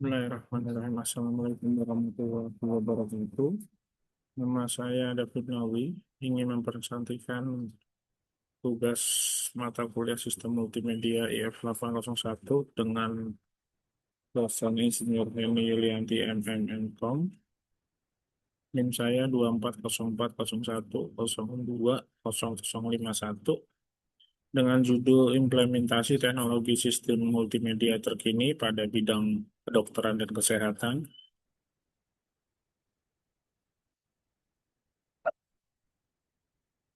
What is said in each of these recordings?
Bismillahirrahmanirrahim. Assalamualaikum warahmatullahi wabarakatuh. Nama saya David Nawi, ingin mempresentasikan tugas mata kuliah Sistem Multimedia IF 801 dengan dosen Insinyur Heni Yulianti MM.Com. NIM saya 240401020051 dengan judul Implementasi Teknologi Sistem Multimedia Terkini pada Bidang Kedokteran dan Kesehatan.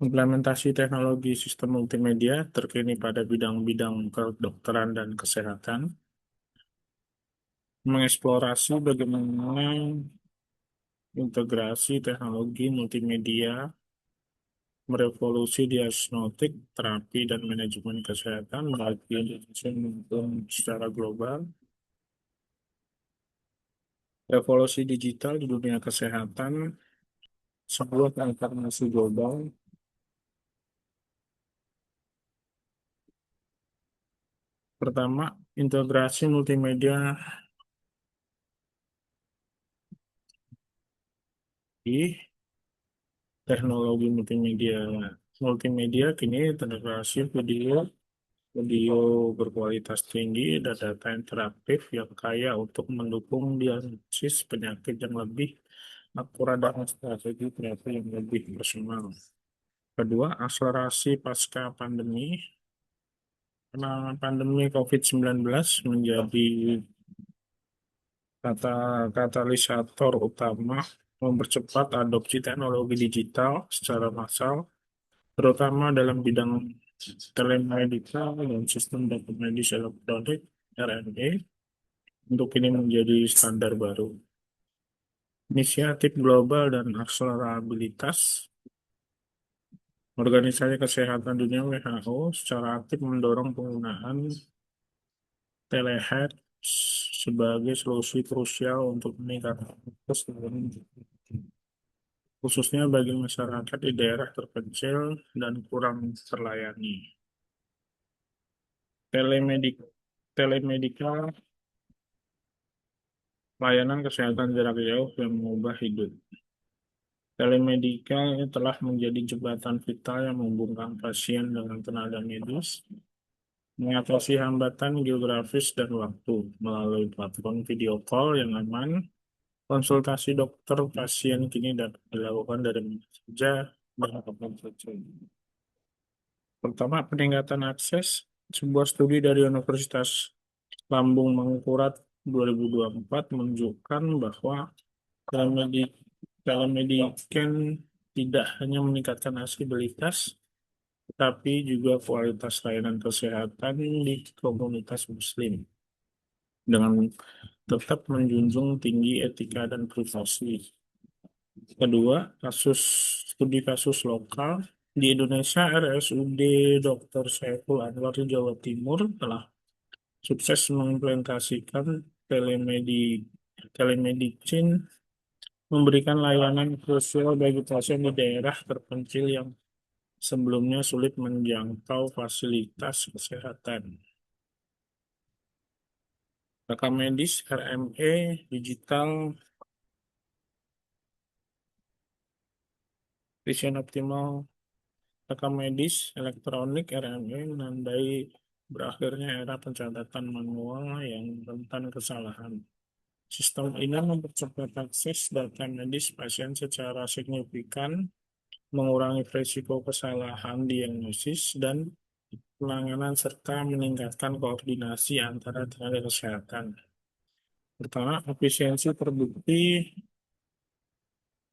Implementasi teknologi sistem multimedia terkini pada bidang-bidang kedokteran dan kesehatan, mengeksplorasi bagaimana integrasi teknologi multimedia merevolusi diagnostik, terapi, dan manajemen kesehatan bagi Indonesia maupun secara global, revolusi digital di dunia kesehatan, sebuah transformasi global. Pertama, integrasi multimedia di teknologi multimedia. Multimedia kini terintegrasi video berkualitas tinggi dan data interaktif yang kaya untuk mendukung diagnosis penyakit yang lebih akurat dan strategi terapi yang lebih personal. Kedua, akselerasi pasca pandemi. Penanganan pandemi COVID-19 menjadi katalisator utama mempercepat adopsi teknologi digital secara massal, terutama dalam bidang telemedika dan sistem data medis elektronik (RME). Untuk ini menjadi standar baru. Inisiatif global dan akselerabilitas. Organisasi Kesehatan Dunia WHO secara aktif mendorong penggunaan telehealth sebagai solusi krusial untuk meningkatkan kesehatan, khususnya bagi masyarakat di daerah terpencil dan kurang terlayani. Telemedika, layanan kesehatan jarak jauh yang mengubah hidup. Telemedika telah menjadi jembatan vital yang menghubungkan pasien dengan tenaga medis, mengatasi hambatan geografis dan waktu melalui platform video call yang aman. Konsultasi dokter pasien kini dapat dilakukan dari mana saja dan kapan saja. Pertama, peningkatan akses. Sebuah studi dari Universitas Lambung Mangkurat 2024 menunjukkan bahwa telemedicine tidak hanya meningkatkan aksesibilitas, tetapi juga kualitas layanan kesehatan di komunitas Muslim dengan tetap menjunjung tinggi etika dan privasi. Kedua, studi kasus lokal di Indonesia. RSUD Dr. Saiful Anwar di Jawa Timur telah sukses mengimplementasikan telemedicine, memberikan layanan krusial bagi pasien di daerah terpencil yang sebelumnya sulit menjangkau fasilitas kesehatan. Rekam medis RME digital vision optimal. Rekam medis elektronik RME menandai berakhirnya era pencatatan manual yang rentan kesalahan. Sistem ini mempercepat akses data medis pasien secara signifikan, mengurangi risiko kesalahan diagnosis dan penanganan, serta meningkatkan koordinasi antara tenaga kesehatan. Pertama, efisiensi terbukti.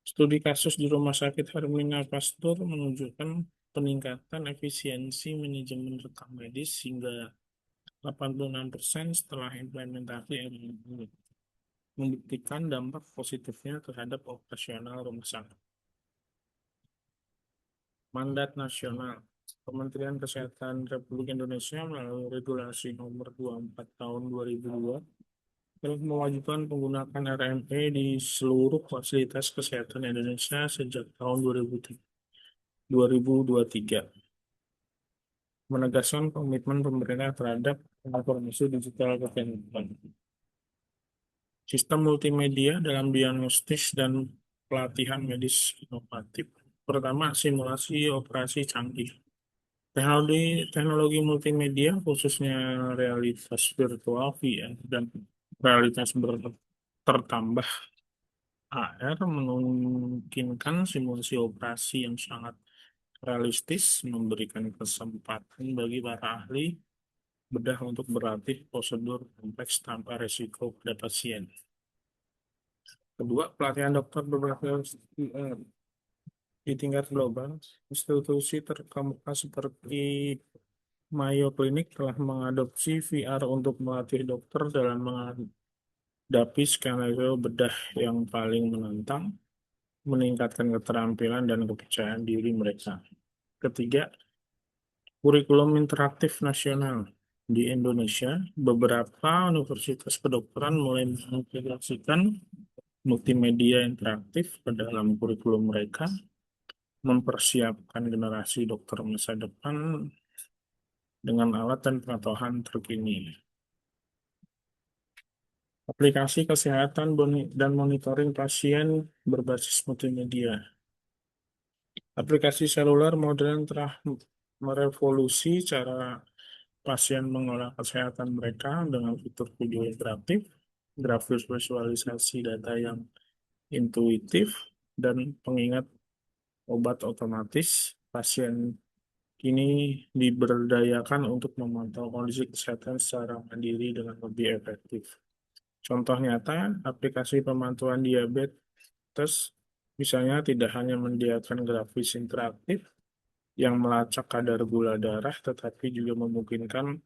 Studi kasus di Rumah Sakit Hermina Pasteur menunjukkan peningkatan efisiensi manajemen rekam medis hingga 86% setelah implementasi RME, membuktikan dampak positifnya terhadap operasional rumah sakit. Mandat nasional. Kementerian Kesehatan Republik Indonesia melalui Regulasi Nomor 24 Tahun 2002 telah mewajibkan penggunaan RME di seluruh fasilitas kesehatan Indonesia sejak tahun 2023. Menegaskan komitmen pemerintah terhadap transformasi digital kesehatan. Sistem multimedia dalam diagnostis dan pelatihan medis inovatif. Pertama, simulasi operasi canggih. Teknologi multimedia, khususnya realitas virtual VR dan realitas tertambah AR, memungkinkan simulasi operasi yang sangat realistis, memberikan kesempatan bagi para ahli bedah untuk berlatih prosedur kompleks tanpa resiko pada pasien. Kedua, pelatihan dokter berbasis VR. Di tingkat global, institusi terkemuka seperti Mayo Clinic telah mengadopsi VR untuk melatih dokter dalam menghadapi skenario bedah yang paling menantang, meningkatkan keterampilan dan kepercayaan diri mereka. Ketiga, kurikulum interaktif nasional. Di Indonesia, beberapa universitas kedokteran mulai mengintegrasikan multimedia interaktif ke dalam kurikulum mereka, mempersiapkan generasi dokter masa depan dengan alat dan pengetahuan terkini. Aplikasi kesehatan dan monitoring pasien berbasis multimedia. Aplikasi seluler modern telah merevolusi cara pasien mengolah kesehatan mereka dengan fitur video interaktif, grafis visualisasi data yang intuitif, dan pengingat obat otomatis. Pasien kini diberdayakan untuk memantau kondisi kesehatan secara mandiri dengan lebih efektif. Contoh nyata, aplikasi pemantauan diabetes misalnya tidak hanya menyediakan grafis interaktif yang melacak kadar gula darah, tetapi juga memungkinkan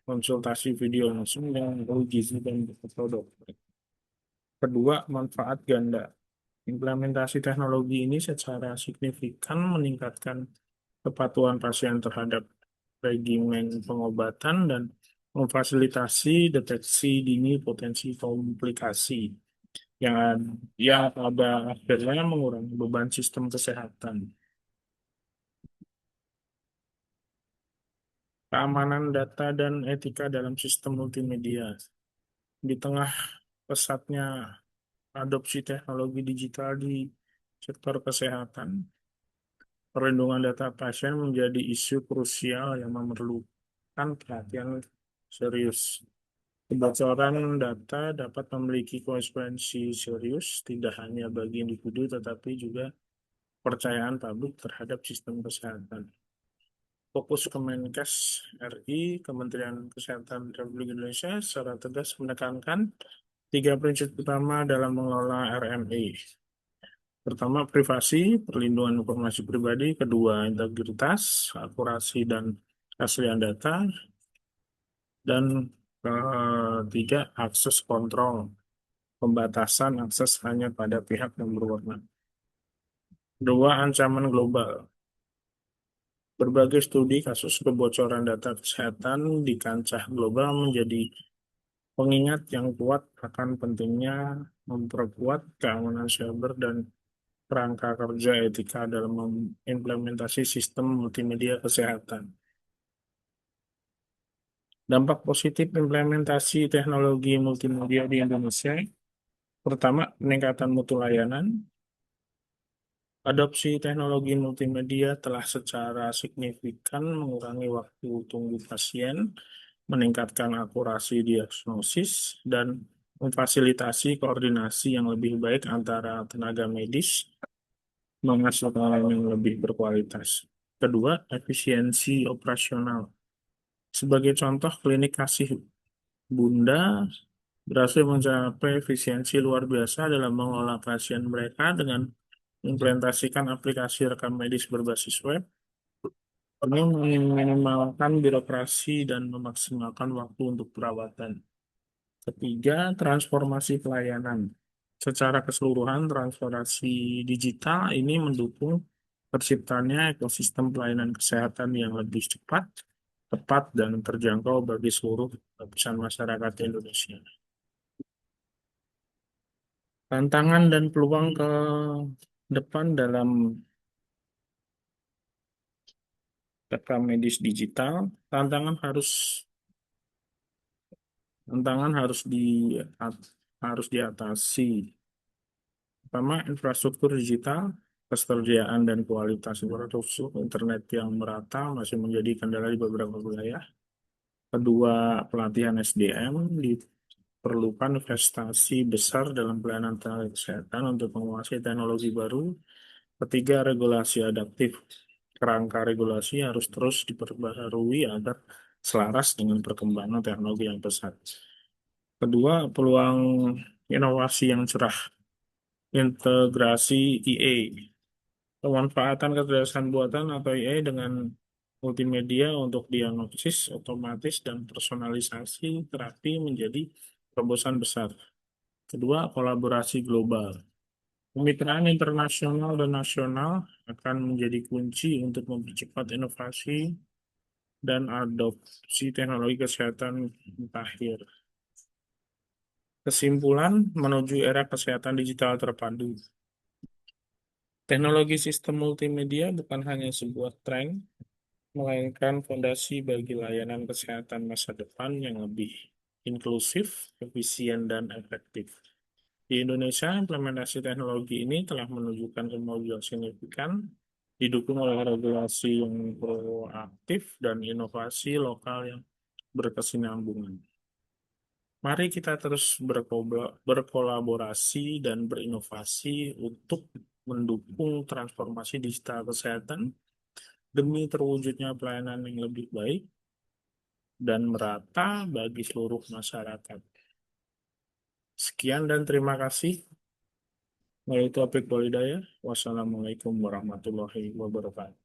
konsultasi video langsung dengan guru gizi dan dokter. Kedua, manfaat ganda. Implementasi teknologi ini secara signifikan meningkatkan kepatuhan pasien terhadap regimen pengobatan dan memfasilitasi deteksi dini potensi komplikasi yang yang pada akhirnya mengurangi beban sistem kesehatan. Keamanan data dan etika dalam sistem multimedia. Di tengah pesatnya adopsi teknologi digital di sektor kesehatan, perlindungan data pasien menjadi isu krusial yang memerlukan perhatian serius. Kebocoran data dapat memiliki konsekuensi serius tidak hanya bagi individu tetapi juga kepercayaan publik terhadap sistem kesehatan. Fokus Kemenkes RI, Kementerian Kesehatan Republik Indonesia, secara tegas menekankan tiga prinsip utama dalam mengelola RMI. Pertama, privasi, perlindungan informasi pribadi. Kedua, integritas, akurasi, dan keaslian data. Dan ketiga, akses kontrol, pembatasan akses hanya pada pihak yang berwenang. Dua, ancaman global. Berbagai studi kasus kebocoran data kesehatan di kancah global menjadi pengingat yang kuat akan pentingnya memperkuat keamanan cyber dan kerangka kerja etika dalam mengimplementasi sistem multimedia kesehatan. Dampak positif implementasi teknologi multimedia di Indonesia. Pertama, peningkatan mutu layanan. Adopsi teknologi multimedia telah secara signifikan mengurangi waktu tunggu pasien, meningkatkan akurasi diagnosis, dan memfasilitasi koordinasi yang lebih baik antara tenaga medis, menghasilkan layanan yang lebih berkualitas. Kedua, efisiensi operasional. Sebagai contoh, klinik kasih Bunda berhasil mencapai efisiensi luar biasa dalam mengolah pasien mereka dengan implementasikan aplikasi rekam medis berbasis web. Ini meminimalkan birokrasi dan memaksimalkan waktu untuk perawatan. Ketiga, transformasi pelayanan. Secara keseluruhan, transformasi digital ini mendukung terciptanya ekosistem pelayanan kesehatan yang lebih cepat, tepat, dan terjangkau bagi seluruh lapisan masyarakat Indonesia. Tantangan dan peluang ke depan dalam rekam medis digital, tantangan harus di harus diatasi. Pertama, infrastruktur digital, ketersediaan dan kualitas infrastruktur internet yang merata masih menjadi kendala di beberapa wilayah. Kedua, pelatihan SDM diperlukan investasi besar dalam pelayanan tenaga kesehatan untuk menguasai teknologi baru. Ketiga, regulasi adaptif. Kerangka regulasi harus terus diperbaharui agar selaras dengan perkembangan teknologi yang pesat. Kedua, peluang inovasi yang cerah. Integrasi IA. Pemanfaatan kecerdasan buatan atau AI dengan multimedia untuk diagnosis otomatis dan personalisasi terapi menjadi terobosan besar. Kedua, kolaborasi global. Kemitraan internasional dan nasional akan menjadi kunci untuk mempercepat inovasi dan adopsi teknologi kesehatan mutakhir. Kesimpulan, menuju era kesehatan digital terpadu. Teknologi sistem multimedia bukan hanya sebuah tren, melainkan fondasi bagi layanan kesehatan masa depan yang lebih inklusif, efisien, dan efektif. Di Indonesia, implementasi teknologi ini telah menunjukkan kemajuan signifikan, didukung oleh regulasi yang proaktif dan inovasi lokal yang berkesinambungan. Mari kita terus berkolaborasi dan berinovasi untuk mendukung transformasi digital kesehatan demi terwujudnya pelayanan yang lebih baik dan merata bagi seluruh masyarakat. Sekian dan terima kasih. Wahai Taufiq Walhidayah. Wassalamualaikum warahmatullahi wabarakatuh.